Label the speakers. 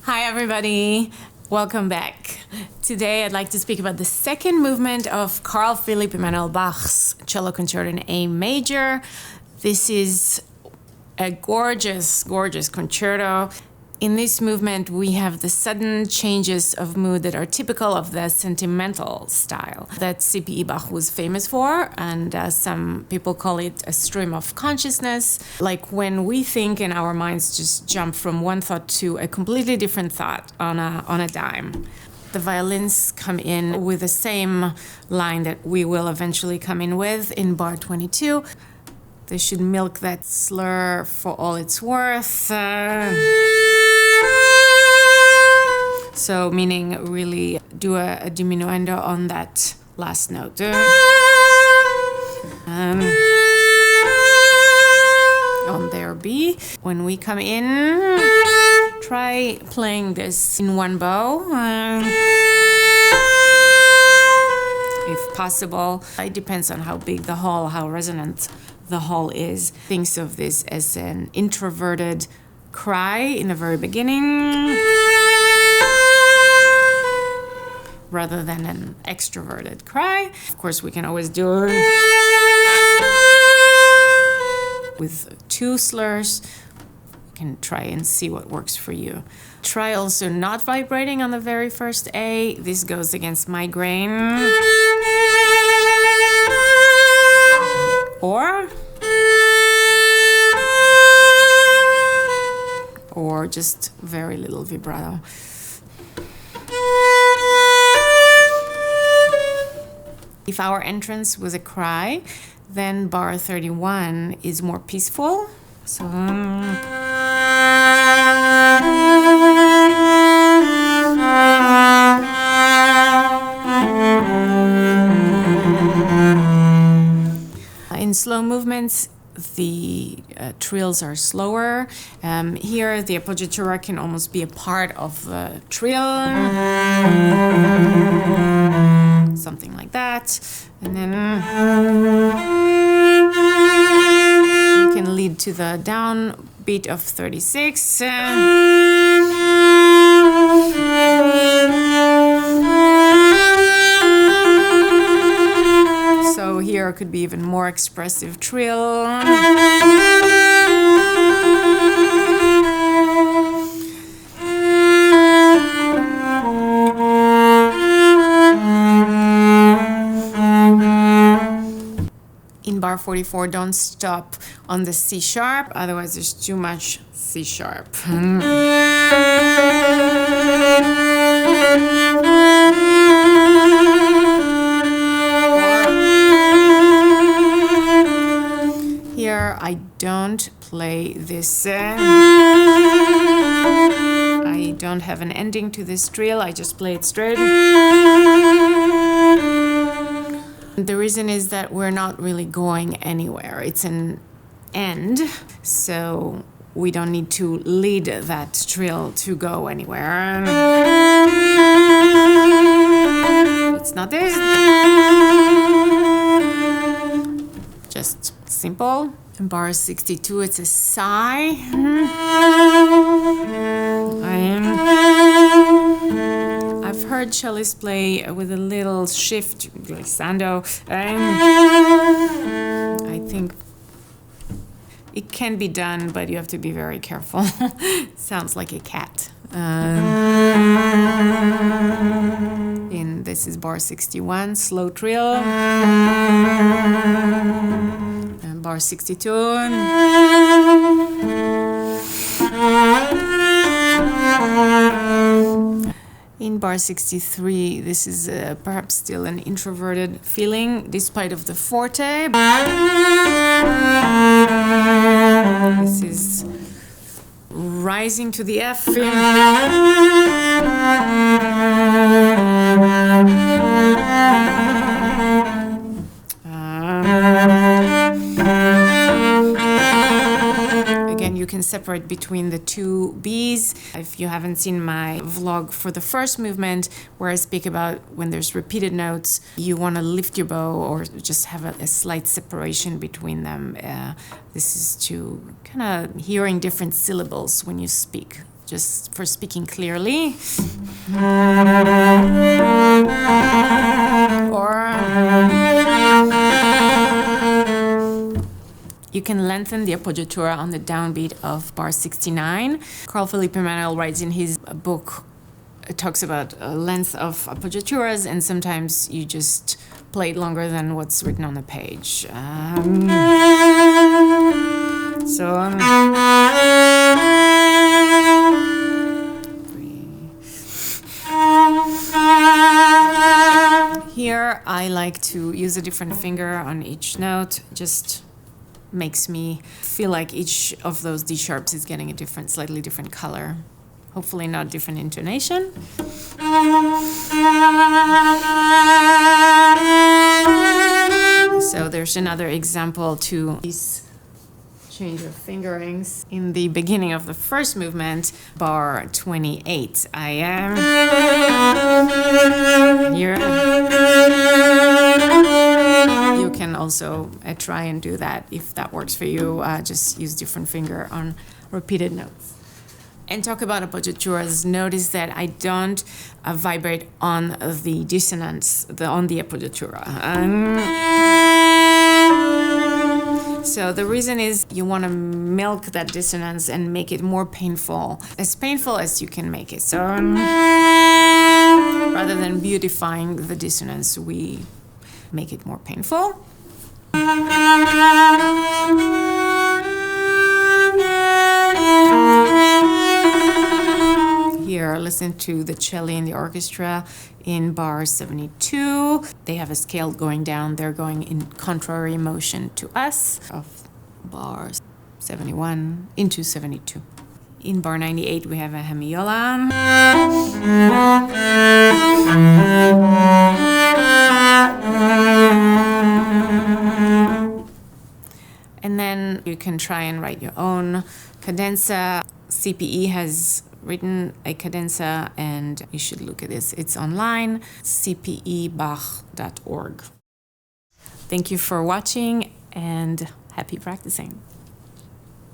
Speaker 1: Hi everybody, welcome back. Today I'd like to speak about the second movement of Carl Philipp Emanuel Bach's Cello Concerto in A major. This is a gorgeous, gorgeous concerto. In this movement, we have the sudden changes of mood that are typical of the sentimental style that C.P.E. Bach was famous for, and some people call it a stream of consciousness, like when we think and our minds just jump from one thought to a completely different thought on a dime. The violins come in with the same line that we will eventually come in with in bar 22. They should milk that slur for all it's worth. So meaning really do a diminuendo on that last note. On their B. When we come in, try playing this in one bow. If possible. It depends on how big the hall, how resonant the hall is. Thinks of this as an introverted cry in the very beginning, rather than an extroverted cry. Of course, we can always do it with two slurs. You can try and see what works for you. Try also not vibrating on the very first A. This goes against migraine. Or just very little vibrato. If our entrance was a cry, then bar 31 is more peaceful. So in slow movements, the trills are slower. Here, the appoggiatura can almost be a part of the trill. Something like that. And then you can lead to the downbeat of 36. So here could be even more expressive trill. In bar 44, don't stop on the C sharp, otherwise there's too much C sharp. Here I don't play this. I don't have an ending to this trill, I just play it straight. The reason is that we're not really going anywhere. It's an end, so we don't need to lead that trill to go anywhere. It's not this. Just simple. In bar 62, it's a sigh. I've heard cellists play with a little shift, glissando. I think it can be done, but you have to be very careful. Sounds like a cat. This is bar 61, slow trill. And bar 62. In bar 63, this is perhaps still an introverted feeling, despite of the forte. This is rising to the F. You can separate between the two Bs. If you haven't seen my vlog for the first movement, where I speak about when there's repeated notes, you want to lift your bow or just have a slight separation between them. This is to kind of hearing different syllables when you speak just for speaking clearly. Or you can lengthen the appoggiatura on the downbeat of bar 69. Carl Philipp Emanuel writes in his book, talks about length of appoggiaturas, and sometimes you just play it longer than what's written on the page. Here I like to use a different finger on each note. Just makes me feel like each of those D sharps is getting a different, slightly different color. Hopefully not different intonation. So there's another example to this change of fingerings. In the beginning of the first movement, bar 28, I am here. You can also try and do that if that works for you. Just use different finger on repeated notes. And talk about appoggiaturas. Notice that I don't vibrate on the dissonance, on the appoggiatura. So the reason is you want to milk that dissonance and make it more painful as you can make it. So rather than beautifying the dissonance, we make it more painful. Here, listen to the cello and the orchestra in bar 72. They have a scale going down. They're going in contrary motion to us of bar 71 into 72. In bar 98, we have a hemiola. And then you can try and write your own cadenza. C.P.E. has written a cadenza, and you should look at this. It's online, cpebach.org. Thank you for watching, and happy practicing.